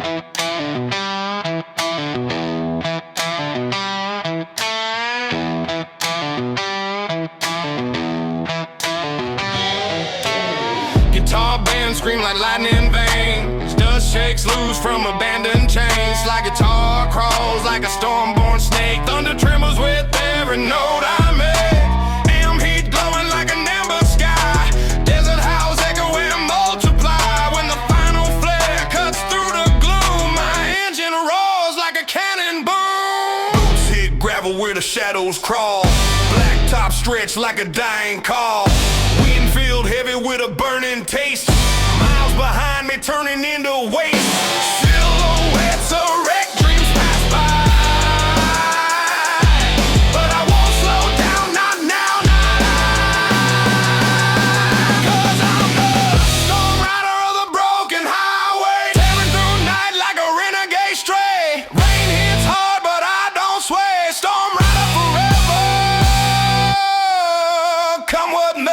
Guitar band scream like lightning veins. Dust shakes loose from abandoned chains. Like guitar crawls like a storm-born snake. Thunder trembles with every note I make. Am heat glowing like an amber sky. Desert howls echo and multiply. When the final flare cuts through the gloom, my engine roars like a cannon boom. Boots hit gravel where the shadows crawl. Black top stretch like a dying call. Wind filled heavy with a burning taste. Miles behind me turning into waste. Silhouettes of wreck dreams pass by. But I won't slow down, not now, not now. 'Cause I'm the storm rider of the broken highway. Tearing through night like a renegade stray. Rain hits hard but I don't sway. Storm rider forever, come what may.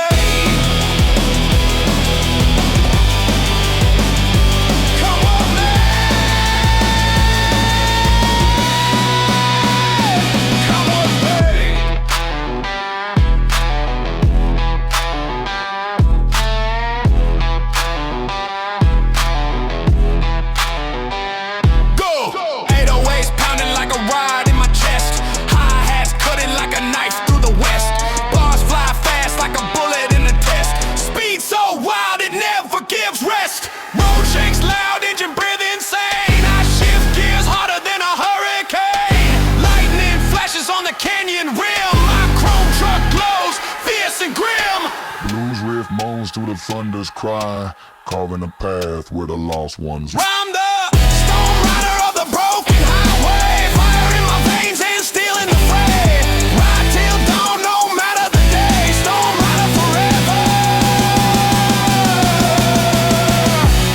Moans through the thunder's cry, carving a path where the lost ones. I'm the storm rider of the broken highway. Fire in my veins and steel in the fray. Ride till dawn, no matter the day. Storm rider forever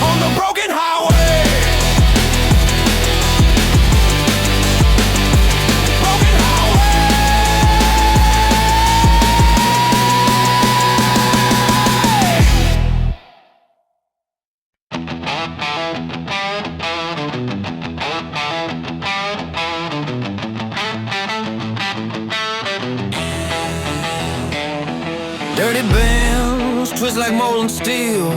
on the broken highway. Broken highway. Dirty bells twist like molten steel.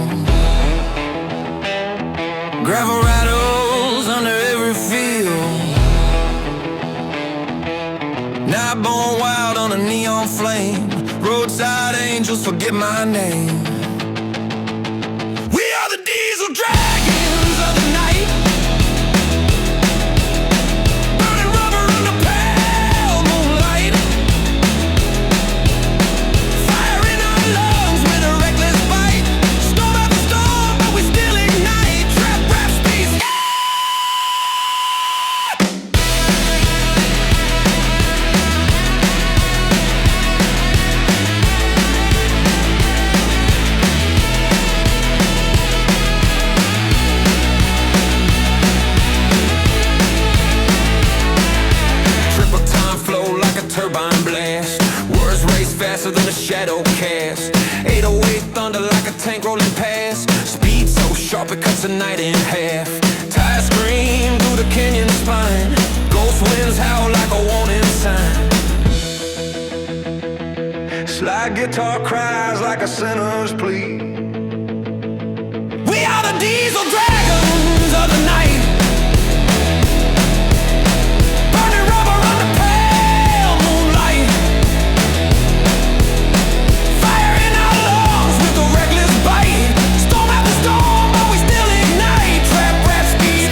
Gravel rattles under every field. Night born wild on a neon flame. Roadside angels forget my name. We are the diesel dragons of the night. Burning rubber under pale moonlight. Fire in our lungs with a reckless bite. Storm after storm, but we still ignite. Trap rap speeds. Triple time flow like a turbine blast. Words race faster than a shadow cast. 808 thunder like a tank rolling past. Speed so sharp it cuts the night in half. Tires scream through the canyon spine. Ghost winds howl like a warning sign. Slide guitar cries like a sinner's plea. We are the diesel dragons of the night. Burning rubber under pale moonlight. Fire in our lungs with a reckless bite. Storm after storm, but we still ignite. Trap rap speed.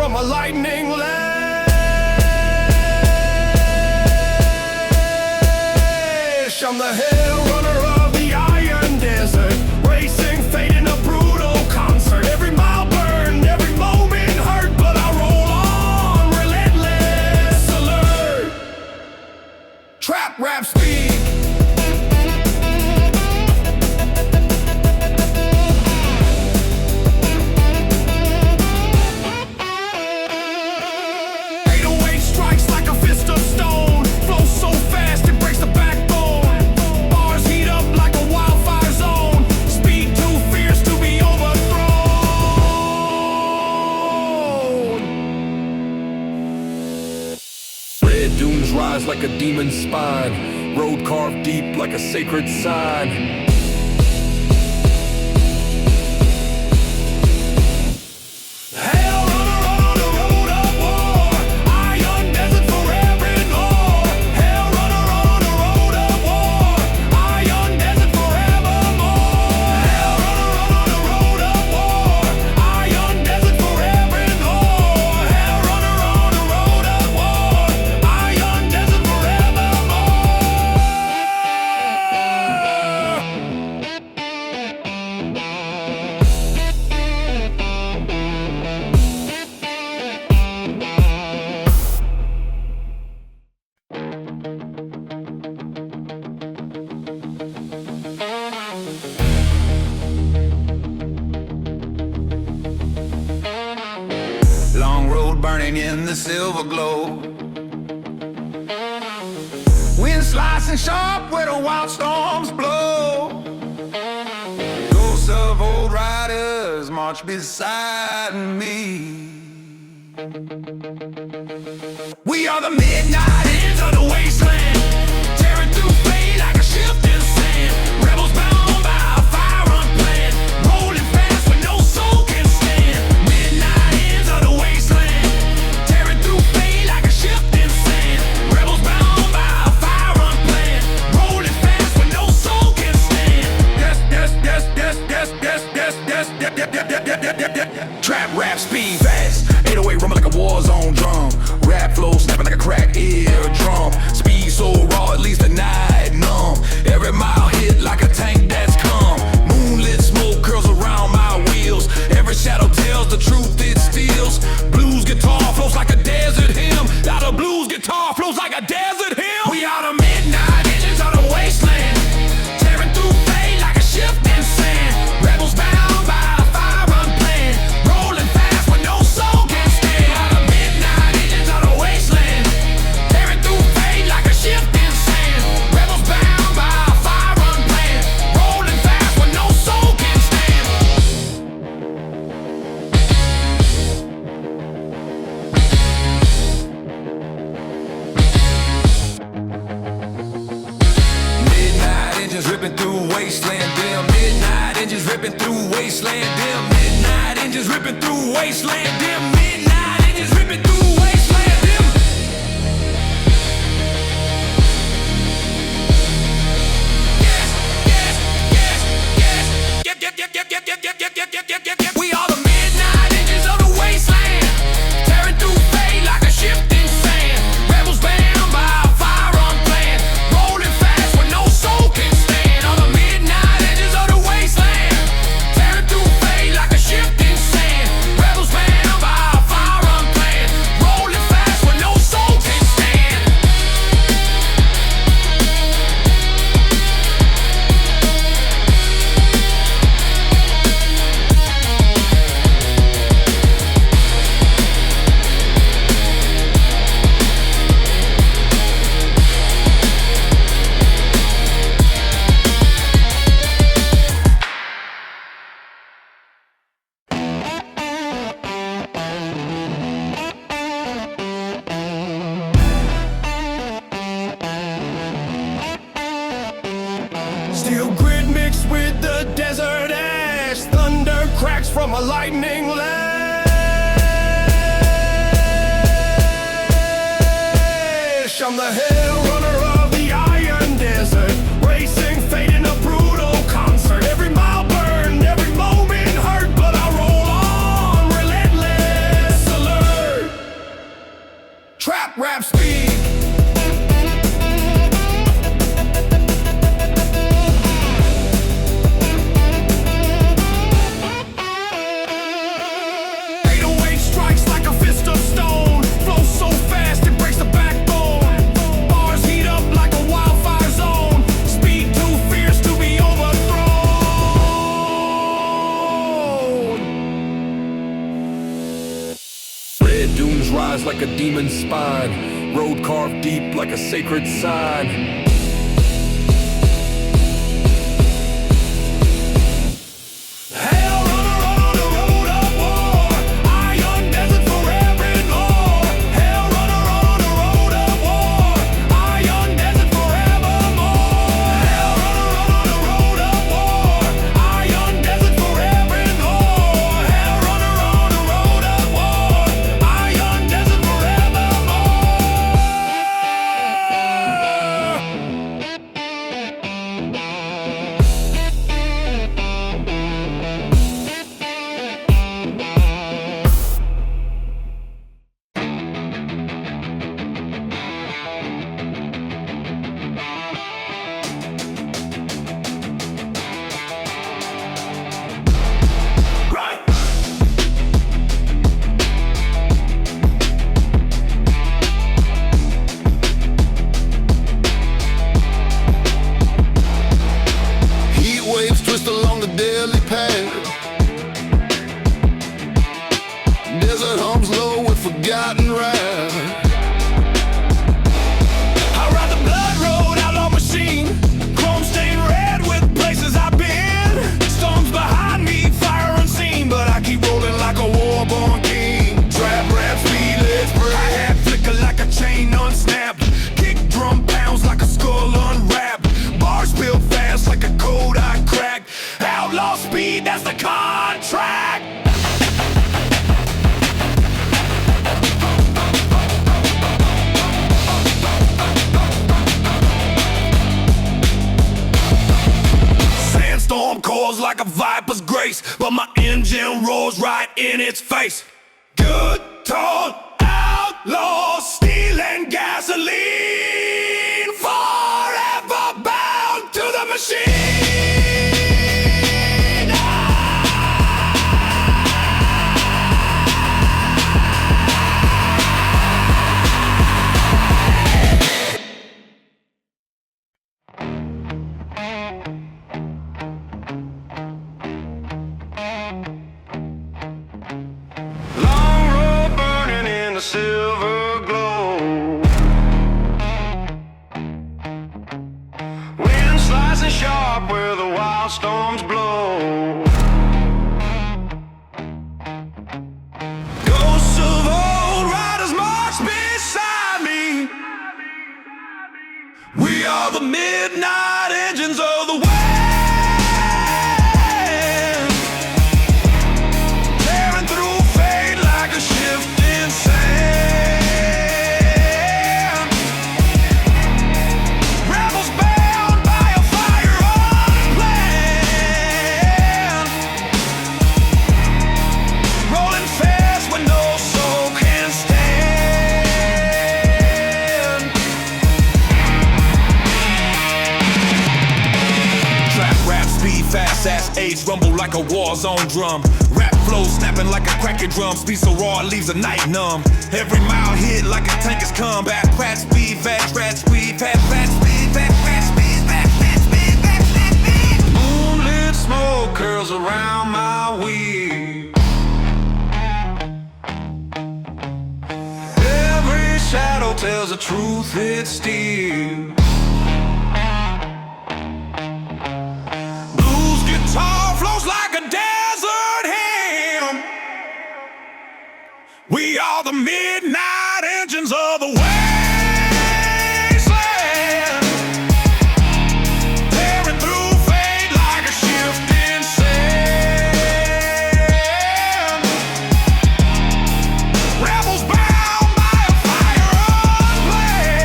from a lightning lash. I'm the hell runner of the iron desert, racing fate in a brutal concert. Every mile burned, every moment hurt, but I roll on, relentless alert. Trap rap speed. Strikes like a fist of stone, flows so fast it breaks the backbone. Bars heat up like a wildfire zone, speed too fierce to be overthrown. Red dunes rise like a demon's spine, road carved deep like a sacred sign. Long road burning in the silver glow, wind slicing sharp where the wild storms blow. Ghosts of old riders march beside me. We are the midnight ends of the wasteland, tearing through fate like a shifting sand. Rebels bound by a fire unplanned, rolling fast when no soul can stand. Midnight ends of the wasteland, tearing through fate like a shifting sand. Rebels bound by a fire unplanned, rolling fast when no soul can stand. Trap rap speed fast, 808 rumbling like a war zone drum. Rap flow snapping like a crack eardrum. Speed so raw it leaves the night numb. Every mile hit like a tank that's come. Moonlit smoke curls around my wheels. Every shadow tells the truth it steals. Blues guitar flows like a desert hymn. Now the blues guitar flows like a desert hymn. We are the midnight engines of the wasteland, tearing through fate like a shifting sand. Rebels bound by a fire unplanned, rolling fast when no soul can stand. We are the midnight engines of the wasteland, tearing through fate like a shifting sand. Rebels bound by a fire unplanned, rolling fast when no soul can stand. Midnight engines ripping through wasteland dim. Midnight engines ripping through wasteland dim. Midnight engines ripping through wasteland dim. Midnight engines ripping through wasteland dim. We are the midnight engines of the wasteland, tearing through fate like a shifting sand. Rebels bound by a fire unplanned, rolling fast when no soul can stand. On the midnight engines of the wasteland, tearing through fate like a shifting sand. Rebels bound by a fire unplanned, rolling fast when no soul can stand. Steel grit mixed with the desert ash, thunder cracks from a lightning lash. I'm the hell runner of the iron desert, racing fate in a brutal concert. Every mile burned, every moment hurt, but I roll on, relentless alert. Walls rise like a demon's spine, road carved deep like a sacred sign. Desert hums low with forgotten ride. I ride the blood road, outlaw machine, chrome stained red with places I've been. Storms behind me, fire unseen, but I keep rolling like a war-born king. Trap rap, speedless, hi-hat flicker like a chain unsnapped. Kick drum pounds like a skull unwrapped. Bars spill fast like a code I cracked. Outlaw speed, that's the contract. Storm calls like a viper's grace, but my engine rolls right in its face. Good, tall, outlaw, steel and gasoline, forever bound to the machine. Silver glow, wind slicing sharp where the wild storms blow. Ghosts of old riders march beside me. We are the midnight engines of the West. Fast-ass age rumble like a war zone drum. Rap flow snapping like a cracking drum. Speed so raw it leaves a night numb. Every mile hit like a tank is combat. Pratt speed, fast, rat speed, fast, fast speed, fast, fast speed, fast, fast speed, fast, fast speed. Moonlit smoke curls around my weed. Every shadow tells the truth, it's steel. Guitar flows like a desert hymn. We are the midnight engines of the wasteland, tearing through fate like a shifting sand. Rebels bound by a fire unplanned,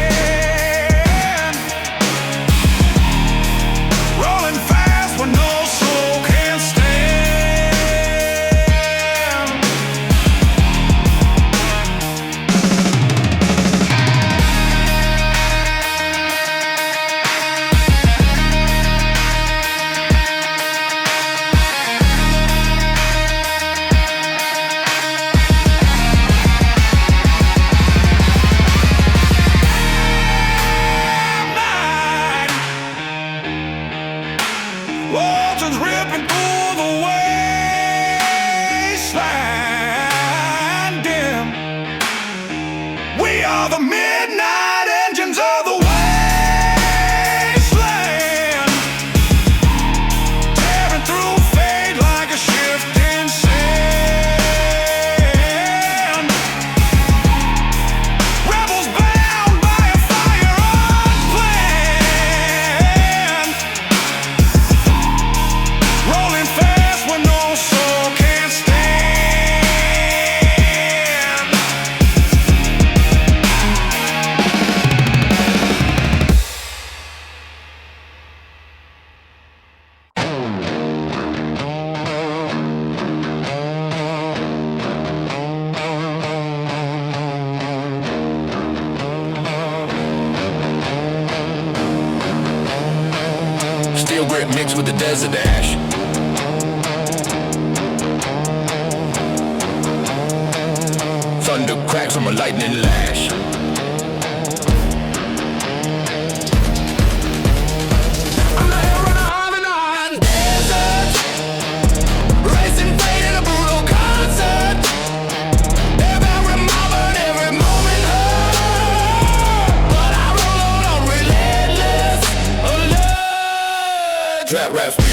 rolling fast with no as a dash. Thunder cracks from a lightning lash. I'm the hell runner of an on desert, racing fate in a brutal concert. Every moment, every moment hurt, but I roll on relentless alert. Trap rap speed,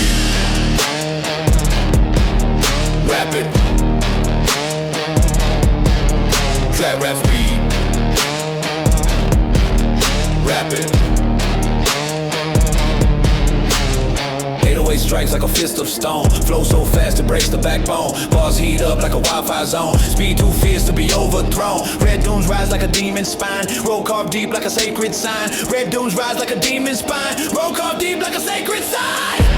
rapid. Trap rap speed, rapid. 808 strikes like a fist of stone. Flow so fast it breaks the backbone. Bars heat up like a wildfire zone. Speed too fierce to be overthrown. Red dunes rise like a demon's spine. Roll carved deep like a sacred sign. Red dunes rise like a demon's spine. Roll carved deep like a sacred sign.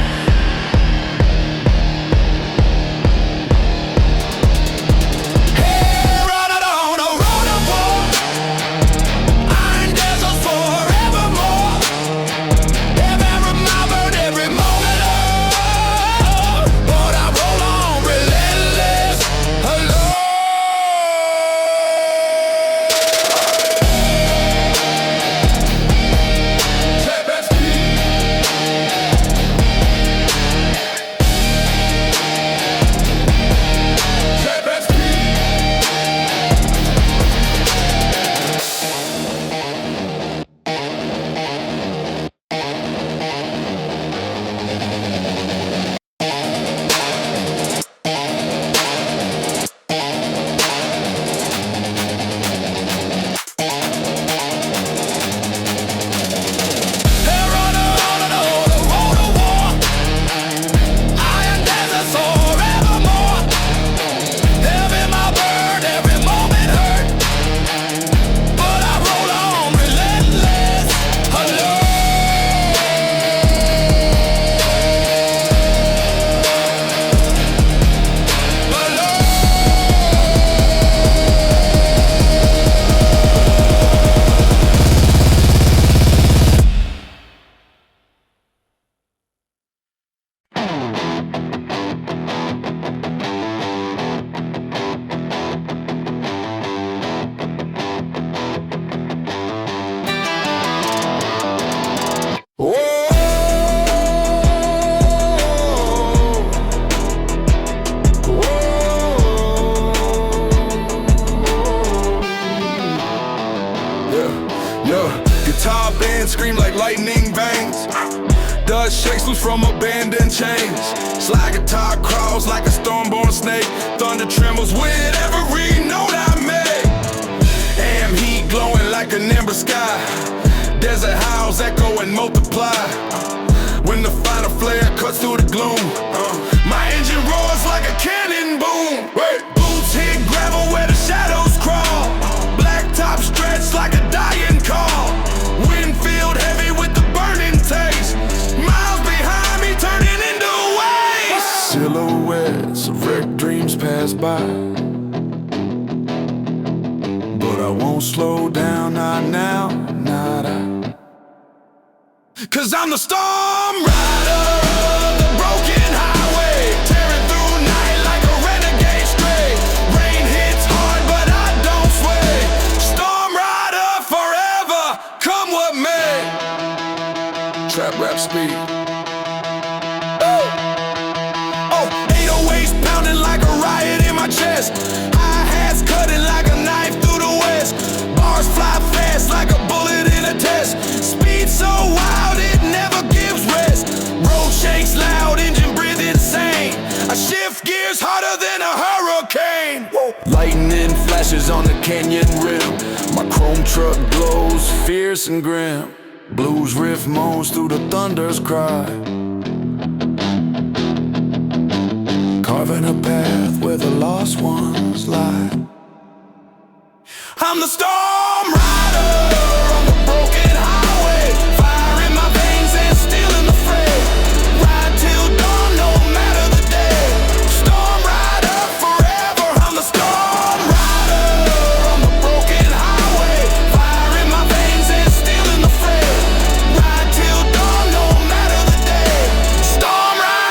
Guitar band scream like lightning bangs. Dust shakes loose from abandoned chains. Slide guitar crawls like a stormborn snake. Thunder trembles with every note I make. Am heat glowing like an ember sky. Desert howls echo and multiply. When the final flare cuts through the gloom, my engine roars like a cannon boom. Boots hit gravel where the shadows crawl. Black top stretch like a dying call. Winfield heavy with the burning taste. Miles behind me turning into waves. Silhouettes of wrecked dreams pass by, but I won't slow down, not now, not I. 'Cause I'm the storm rider of the broken highway, tearing through night like a renegade stray. Rain hits hard but I don't sway. Storm rider forever, come what may. Trap rap speed. Oh, 808s pounding like a riot in my chest. Hi-hats cutting like a knife through the west. Bars fly fast like a bullet in a test. Speed so wild it never gives rest. Road shakes loud, engine breathe insane. I shift gears harder than a hurricane. Whoa. Lightning flashes on the canyon rim. My chrome truck glows fierce and grim. Blues riff moans through the thunder's cry. Carving a path where the lost ones lie. I'm the storm rider on the broken highway. Fire in my veins and steel in the fray. Ride till dawn, no matter the day. Storm rider forever. I'm the storm rider on the broken highway. Fire in my veins and steel in the fray. Ride till dawn, no matter the day. Storm rider.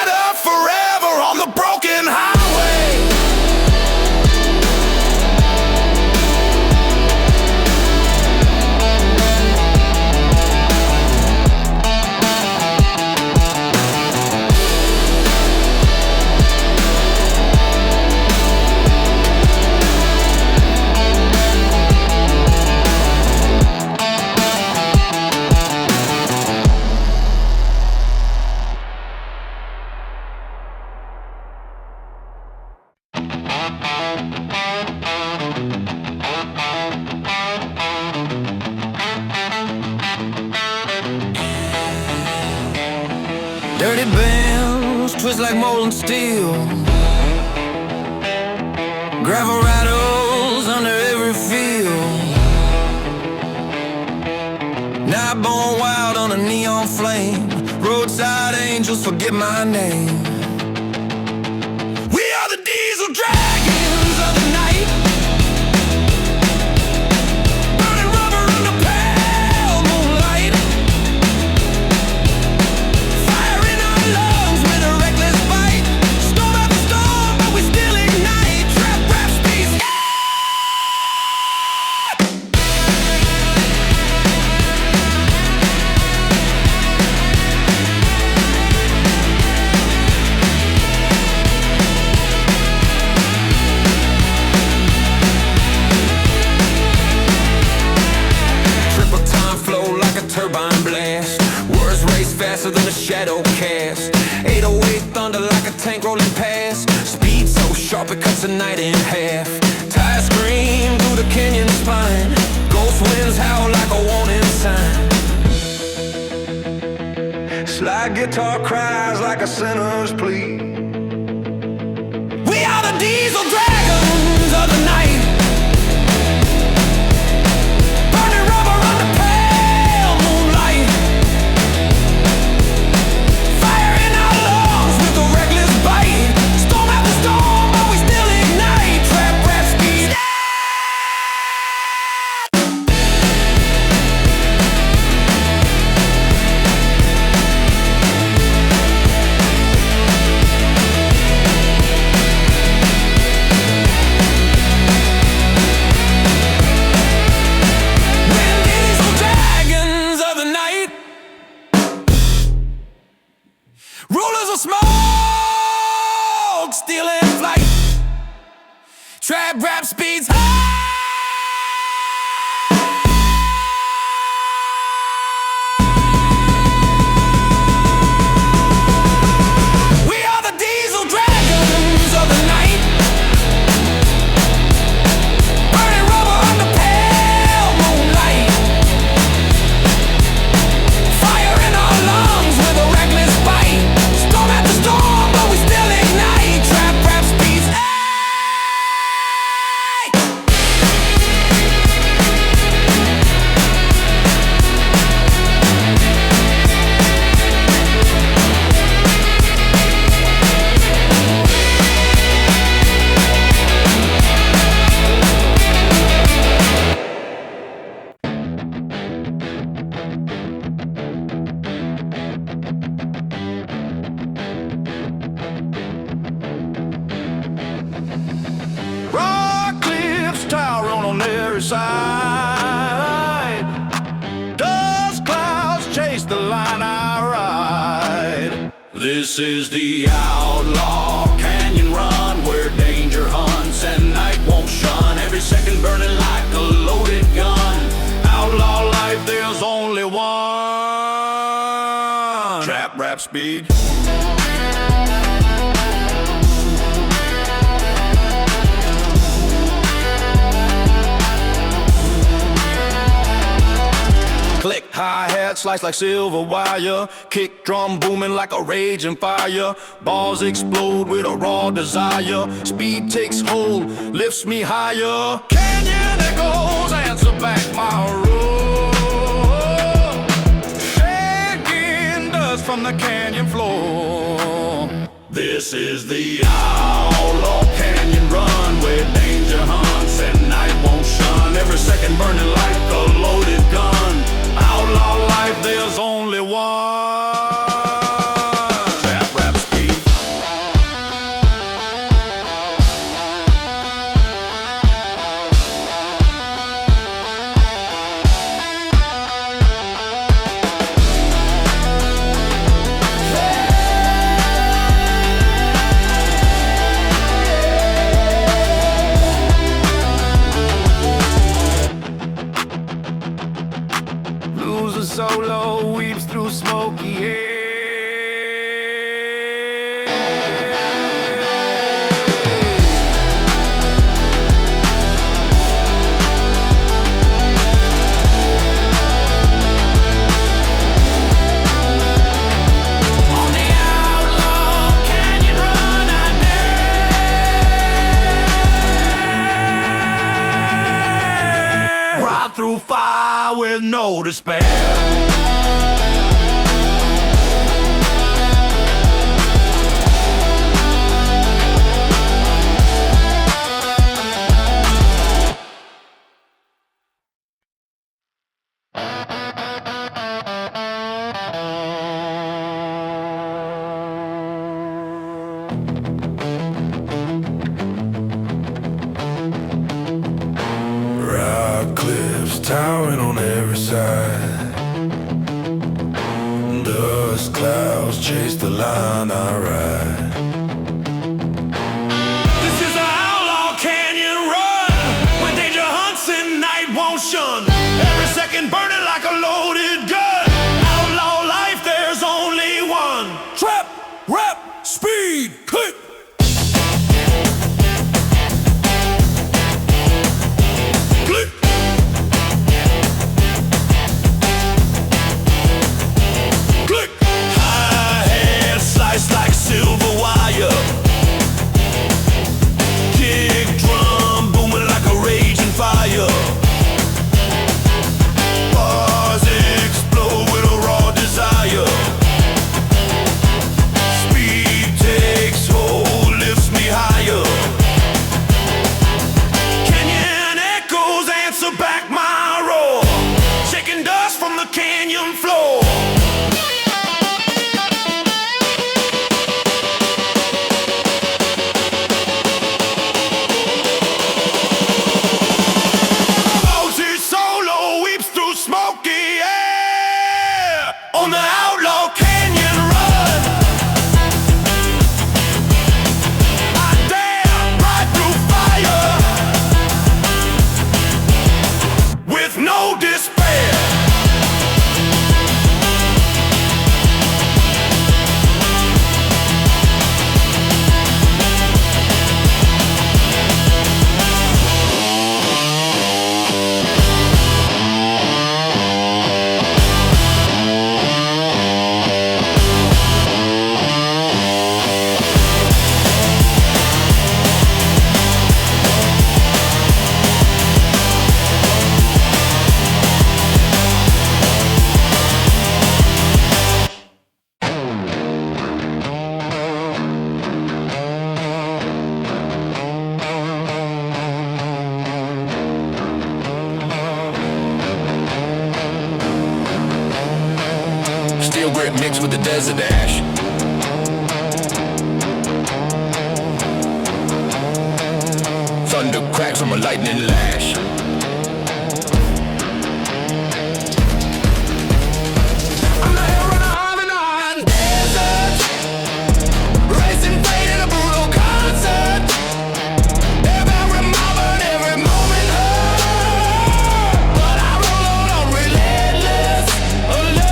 like molten steel. Gravel rattles under every field. Night born wild on a neon flame. Roadside angels forget my name. We are the diesel dragons of the night. Burning rubber under pale moonlight. Fire in our lungs with a reckless bite. Storm after storm, but we still ignite. Trap rap speeds. Triple time flow like a turbine blast. Words race faster than a shadow cast. 808 thunder like a tank rolling past. Speed so sharp it cuts the night in half. Tires scream through the canyon spine. Ghost winds howl like a warning sign. Slide guitar cries like a sinner's plea. We are the diesel dragons of the night. Burning rubber under pale moonlight. Fire in our lungs with a reckless bite. Storm after storm, but we still ignite. Trap rap speed. We're diesel dragons of the night. Rulers of smoke, still in flight. Trap rap speeds high. We are the diesel dragons of the night. Burning rubber under pale moonlight. Fire in our lungs with a reckless bite. Storm after storm, but we still ignite. Trap rap speeds. Rock cliffs towering on every side. Dust clouds chase the line I ride. This is the outlaw canyon run, where danger hunts and night won't shun. Every second burning like a loaded gun. Outlaw life, there's only one. Trap rap speed. Click, hi-hat, slice like silver wire. Kick drum booming like a raging fire. Balls explode with a raw desire. Speed takes hold, lifts me higher. Canyon echoes answer back my roar. Shaking dust from the canyon floor. This is the outlaw canyon run, where danger hunts and night won't shun. Every second burning like a loaded gun. Outlaw life, there's only one. Trap rap speed. fly with no despair. Rock cliffs towering on every side. Dust clouds chase the line I ride. This is an outlaw canyon run, where danger hunts and night won't shun. Every second burning like a loaded gun. Outlaw life, there's only one. Trap, rap, speed, click. Like silver wire, kick drum booming like a raging fire. Bars explode with a raw desire. Speed takes hold, lifts me higher. Canyon echoes answer back my roar, shaking dust from the canyon floor. On the outlaw canyon run, I dare ride through fire with no despair. Steel grip mixed with the desert ash. Thunder cracks from a lightning lash. I'm the hell runner on and on. Desert, racing fate in a brutal concert. Every moment, every moment hurt, but I roll on relentless alert.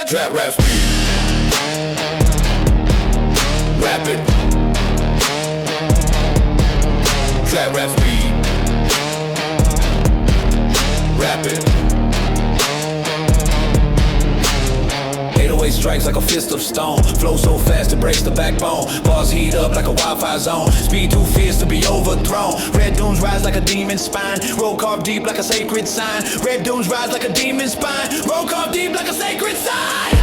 Trap rap speed, rapid. Trap rap speed, rapid. 808 strikes like a fist of stone. Flow so fast it breaks the backbone. Bars heat up like a wildfire zone. Speed too fierce to be overthrown. Red dunes rise like a demon's spine. Roll carved deep like a sacred sign. Red dunes rise like a demon's spine. Roll carved deep like a sacred sign.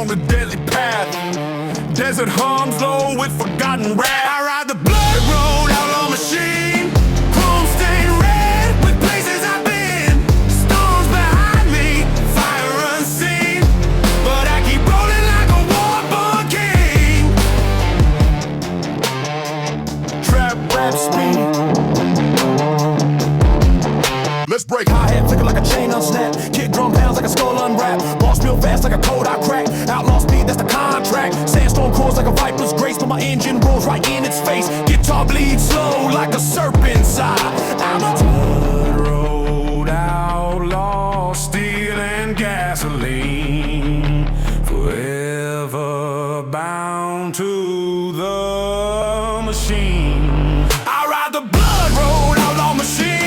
along the deadly path. Desert hums low with forgotten wrath. I ride the blood road, outlaw machine. Chrome stained red with places I've been. Storms behind me, fire unseen. But I keep rolling like a war-born king. Trap rap speed. Let's break. Hi-hat flicker like a chain unsnap. Kick drum pounds like a skull unwrap. Boss real fast like a code I crack. Outlaw speed, that's the contract. Sandstorm crawls like a viper's grace, but my engine rolls right in its face. Guitar bleeds slow like a serpent's eye. I'm a Blood road outlaw, steel and gasoline. Forever bound to the machine. I ride the blood road outlaw machine.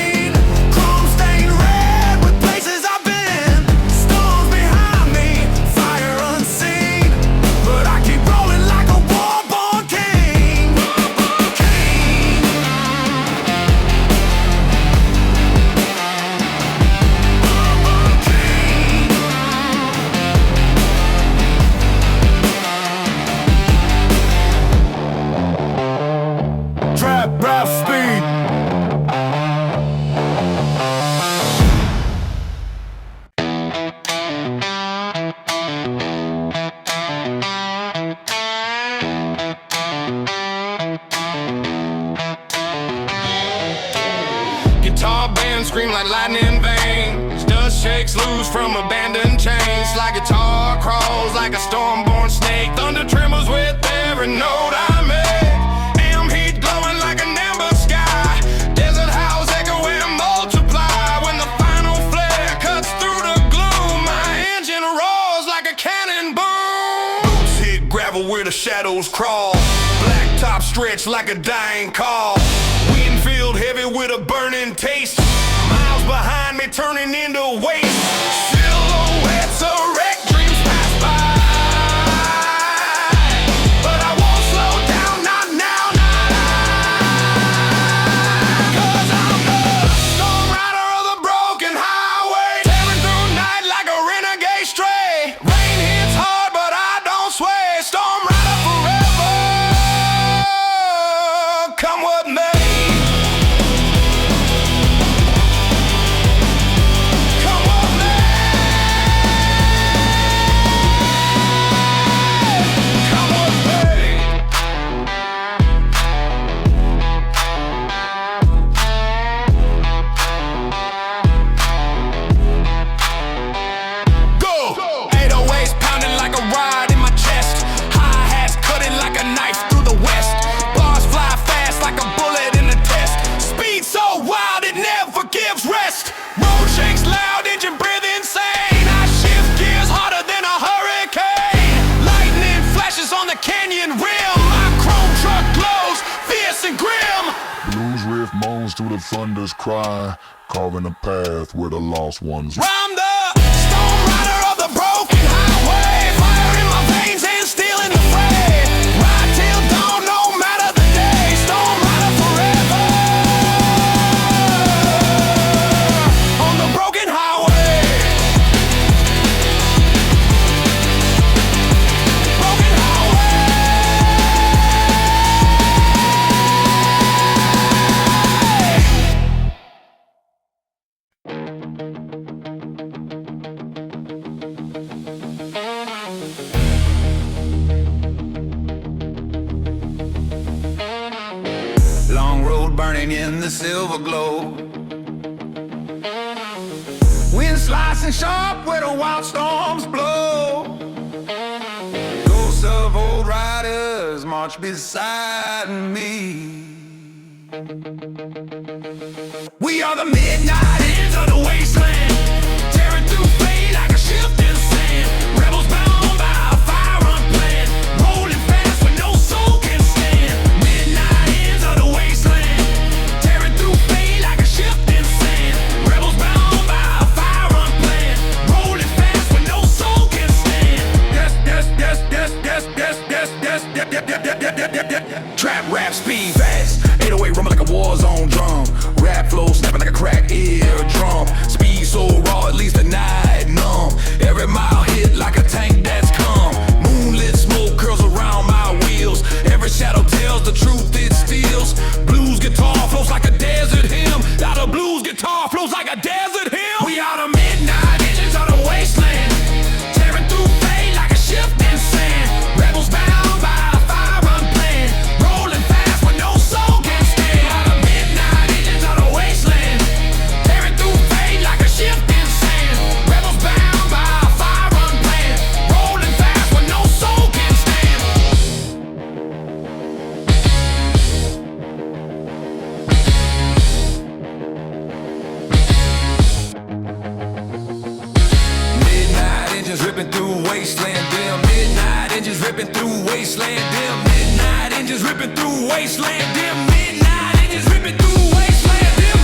Rap speed. Guitar band scream like lightning veins. Dust shakes loose from abandoned chains. Like guitar crawls like a storm-born snake. Thunder trembles with every note I make. Where the shadows crawl, black top stretch like a dying call. Wind filled heavy with a burning taste. Miles behind me turning into waste. Silhouettes of wreck, dreams pass by. But I won't slow down, not now, not I. 'Cause I'm the storm rider of the broken highway, tearing through night like a renegade stray. Rain hits hard, but I don't sway. Storm rider forever, come what may. Come what may. Come what may. Go! 808s pounding like a ride in my chest. Hi-hats cutting like a knife through the west. Bars fly fast like a bullet in a test. Speed so wild it never gives rest. Road shakes loud, engine breathe insane. I shift gears harder than a hurricane. Lightning flashes on the canyon rim. My chrome truck glows, fierce and grim. Blues riff moans through the thunder's cry, carving a path where the lost ones. I'm the storm rider of the broken highway. Fire in my veins and steel in the fray. Ride till dawn, no matter the day. Storm rider forever on the broken highway. Broken highway. long road burning in the silver glow. Wind slicing sharp where the wild storms blow. Ghosts of old riders march beside me. We are the midnight ends of the wasteland, tearing through fate like a shifting sand. Rebels bound by a fire unplanned, rolling fast when no soul can stand. Midnight ends of the wasteland, tearing through fate like a shifting sand. Rebels bound by a fire unplanned, rolling fast when no soul can stand. Trap rap speed fast, 808 rumble like a war zone drum. Rap flow snapping like a cracked eardrum. Speed so raw ripping through wasteland. Them midnight engines ripping through wasteland. Them midnight engines ripping through wasteland. Them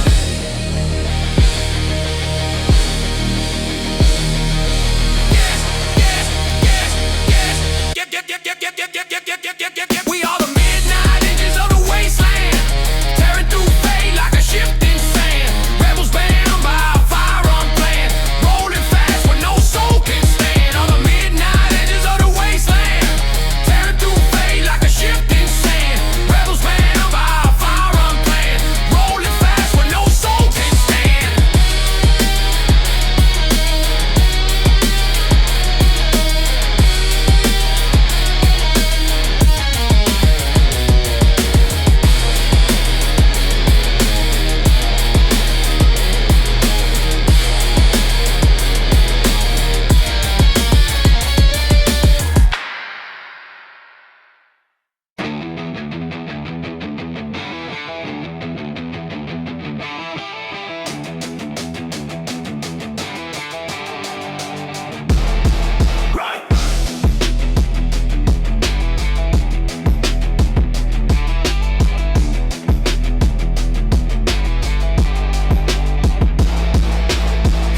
we are the midnight engines of the wasteland, tearing through fate like a shifting sand. Rebels bound by a fire unplanned, rolling fast where no soul can stand. On the midnight engines of the wasteland, tearing through fate like a shifting sand. Rebels bound by a fire unplanned, rolling fast where no soul can stand.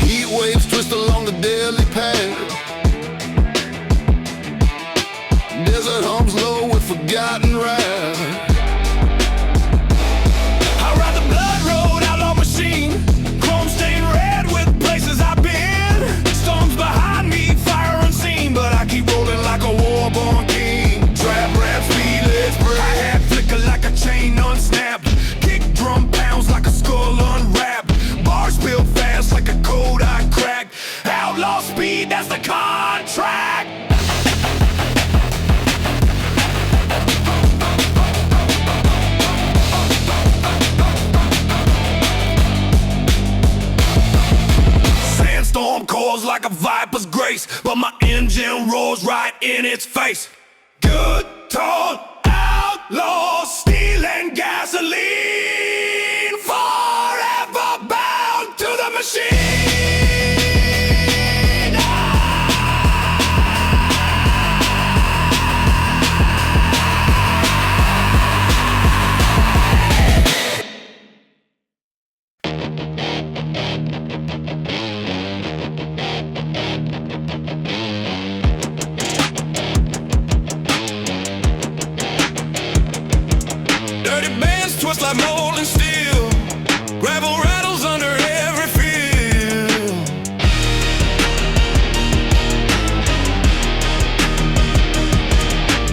Heat waves twist along the deadly path. Desert hums low with forgotten wrath. I ride the blood road, outlaw machine, chrome stained red with places I've been. Storms behind me, fire unseen, but I keep rolling like a war-born king. Trap rap, speed, let's break. Hi-hat flicker like a chain unsnapped. Kick drum pounds like a skull unwrapped. Bars build fast like a code I cracked. Outlaw speed, that's the contract. Sandstorm calls like a viper's grace, but my engine rolls right in its face. Good tall outlaw, steel and gasoline, forever bound to the machine. Dirty bands twist like molten steel. Gravel rattles under every field.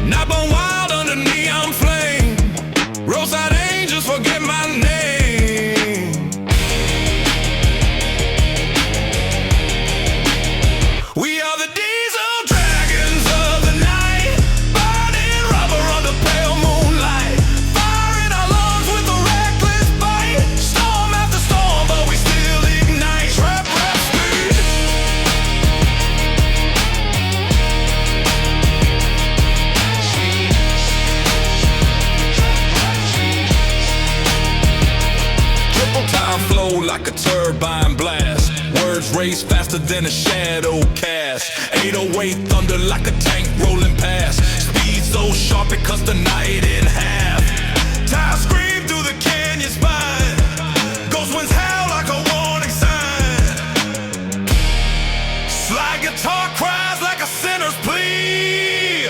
Not born wild under neon flame. Roadside angels forget my name. We are the diesel dragons of the night, burning rubber under pale moonlight. Fire in our lungs with a reckless bite. Storm after storm, but we still ignite. Trap rap speed. Triple time flow like a turbine blast. Words race faster than a shadow cast. 808 thunder like a tank rolling past. Speed so sharp it cuts the night in half. Tires scream through the canyon spine. Ghost winds howl like a warning sign. Slide guitar cries like a sinner's plea.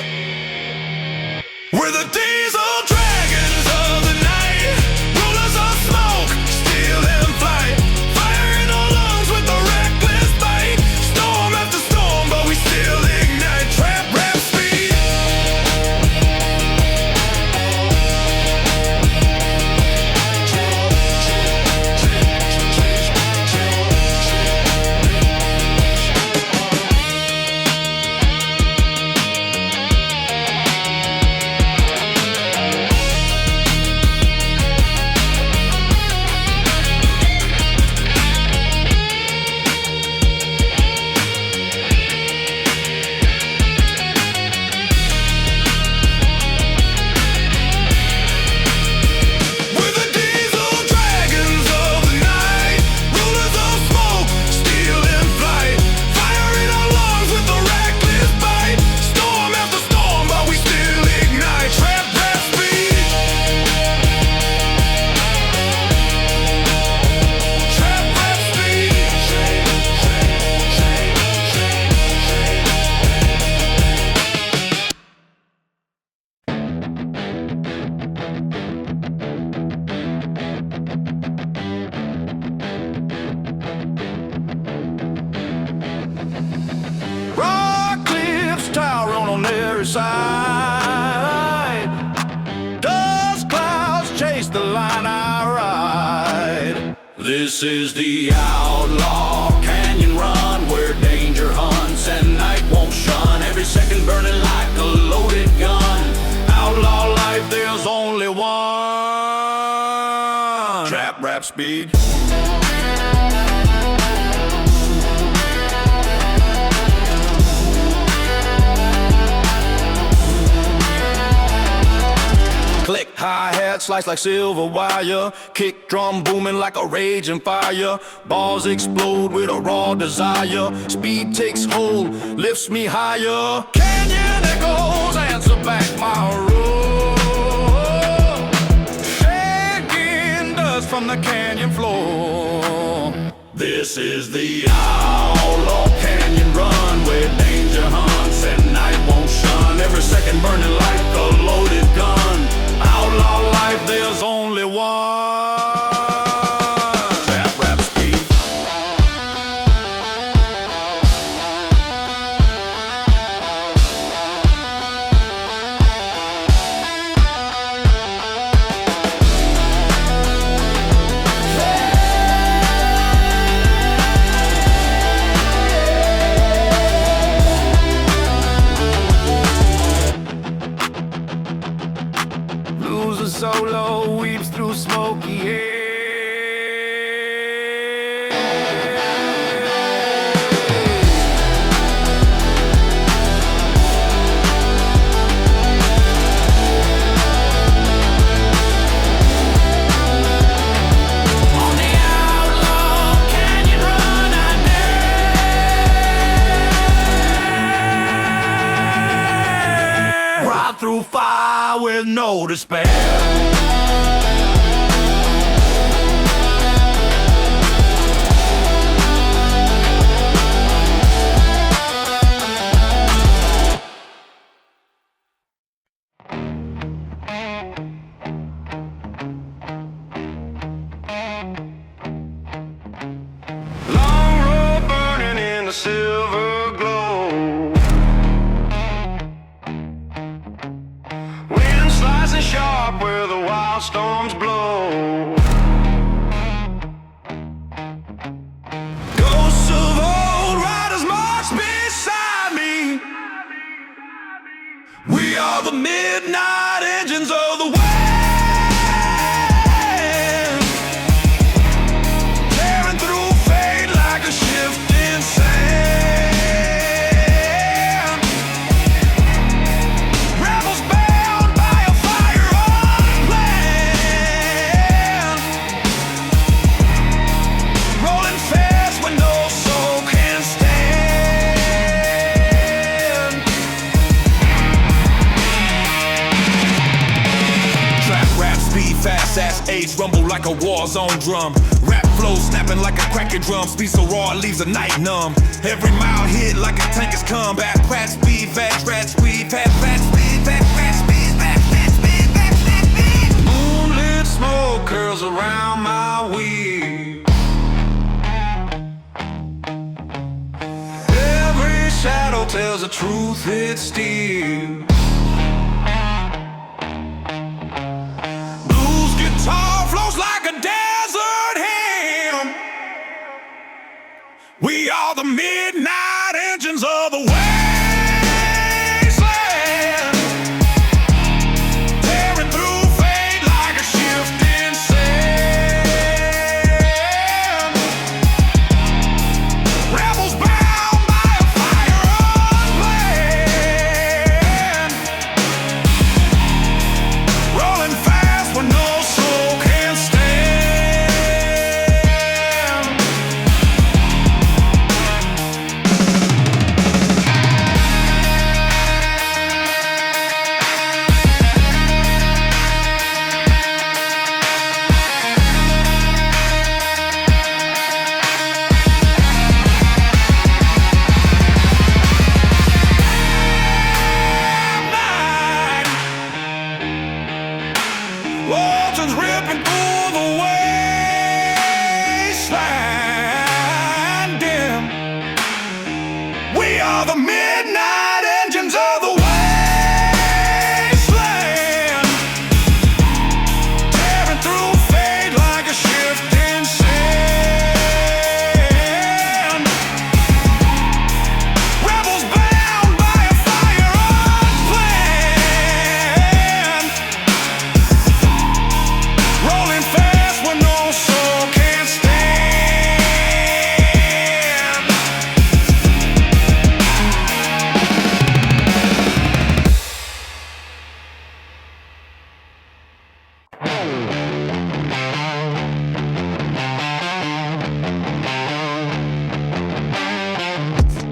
We're the diesel dragons of the night, rulers of smoke, steel and flight. Fire in our lungs with a reckless bite. Storm after storm, but we still ignite. Trap rap speed. Rock cliffs towering on every side. Dust clouds chase the line I ride. This is the outlaw canyon run, where danger hunts and night won't shun. Every second burning like a loaded gun. Outlaw life, there's only one. Trap rap speed. Click, hi-hat, slice like silver wire. Kick drum booming like a raging fire. Balls explode with a raw desire. Speed takes hold, lifts me higher. Canyon echoes answer back my roar. Shaking dust from the canyon floor. This is the outlaw canyon run, where danger hunts and night won't shun. Every second burning like a loaded gun. Outlaw life, there's only one. Trap rap speed. Blues a solo weeps through smoky hair. On the outlaw canyon run, I dare. Ride through fire with no despair. Long road burning in the silver glow. Wind slicing sharp where the wild storms blow. Ghosts of old riders march beside me. We are the midnight engines of the wind. Tearing through fate like a shifting sand. Rebels bound by a fire unplanned. Rolling fast when no soul can stand. Trap rap speed, fast ass age, rumble like a war zone drum. Rap flow snapping like a cracking drum. Speed so raw it leaves a night numb. Every mile hit like a tank is combat. Rat speed, vat speed, vat speed, vat speed, vat speed, vat speed. Moonlit smoke curls around my weed. Every shadow tells the truth, it's steel. Blues guitar flows like a desert hymn. We are the midnight engines of the wasteland. Tearing through fate like a shifting sand. Rebels bound by a fire unplanned. Rolling fast when no soul can stand. are the midnight engines of the wasteland, tearing through fate like a shifting sand. Rebels bound by a fire unplanned, rolling fast when no soul can stand.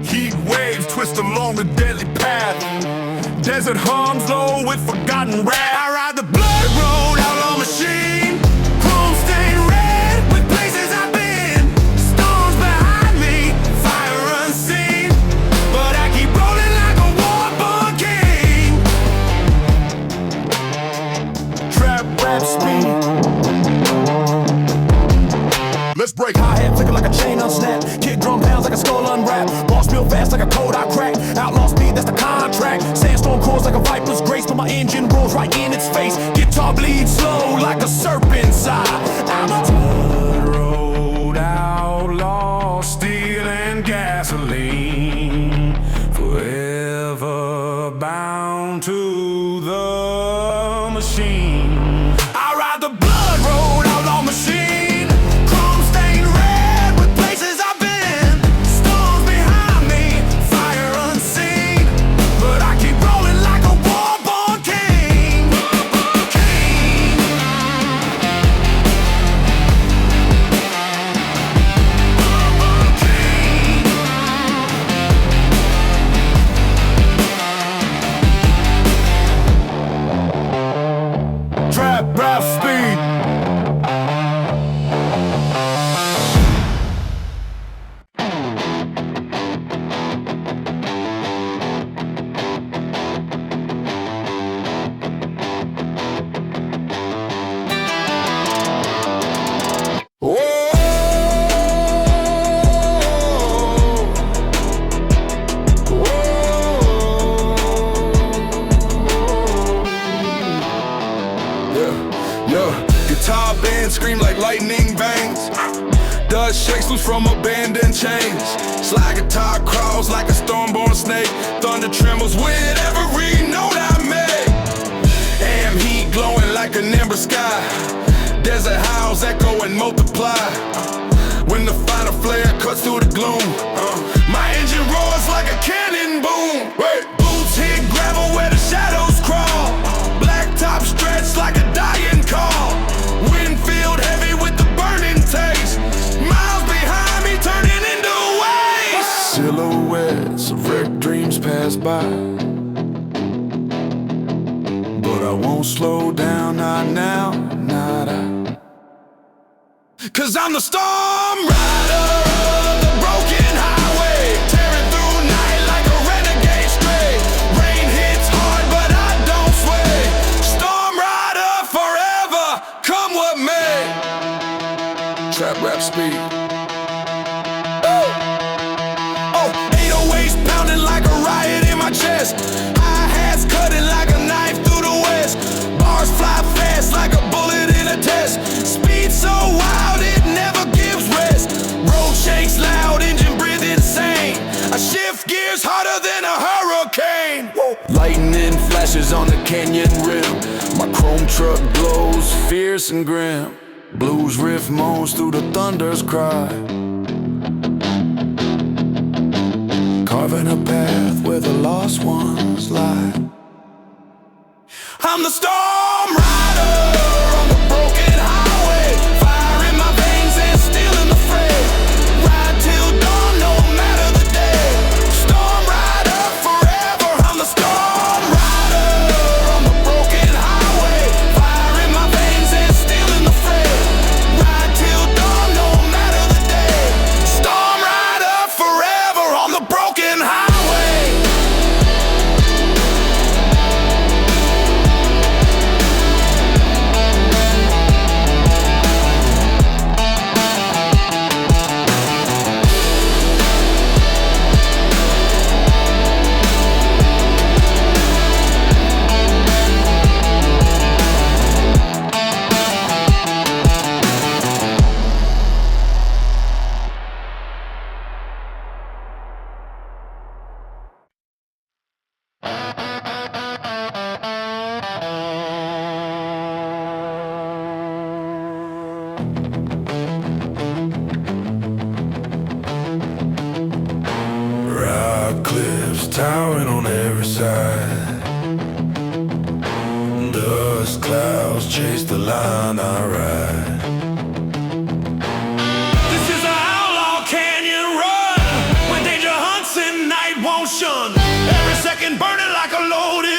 Heat waves twist along the deadly path. Desert hums low with forgotten wrath. I ride the blood road, outlaw machine. Chrome stained red with places I've been. Storms behind me, fire unseen. But I keep rolling like a war-born king. Trap rap speed. Let's break. Hi-hat flicker like a chain unsnap. Kick drum pounds like a skull unwrap. Boss real fast like a code I crack. Outlaw speed, that's the contract. Sandstorm cores like a viper's grace, but my engine rolls right in its face. Guitar bleeds slow like a serpent's eye. I'm a Blood road outlaw, steel and gasoline, forever bound to the machine. I ride the blood road outlaw machine. Chrome stained red with places I've been. Storms behind me, fire unseen. But I keep rolling like a war-born king. Trap rap speed. Guitar band scream like lightning bangs. Dust shakes loose from abandoned chains. Slide guitar crawls like a storm-born snake. Thunder trembles with every note I make. Am heat glowing like an ember sky. Desert howls echo and multiply. When the final flare cuts through the gloom, my engine roars like a cannon boom. Boots hit gravel where the shadows crawl. Blacktop stretch like a dying call. Winfield heavy with the burning taste. Miles behind me turning into waste. Silhouettes of wrecked dreams pass by, but I won't slow down, not now, not I. 'Cause I'm the storm rider of the broken highway, tearing through night like a renegade stray. Rain hits hard but I don't sway. Storm rider forever, come what may. Trap rap speed. Oh, 808s pounding like a riot in my chest. Hi-hats cutting like a knife through the west. Bars fly fast like a bullet in a test. Speed so wild it never gives rest. Road shakes loud, engine breathe insane. I shift gears harder than a hurricane. Whoa. Lightning flashes on the canyon rim. My chrome truck glows fierce and grim. Blues riff moans through the thunder's cry. Carving a path where the lost ones lie. I'm the storm rider on the broken highway. Fire in my veins and steel in the fray. Ride till dawn, no matter the day. Storm rider forever. I'm the storm rider on the broken highway. Fire in my veins and steel in the fray. Ride till dawn, no matter the day. Storm rider forever on the broken highway. Dark cliffs towering on every side. Dust clouds chase the line I ride. This is an outlaw canyon run, where danger hunts and night won't shun. Every second burning like a loaded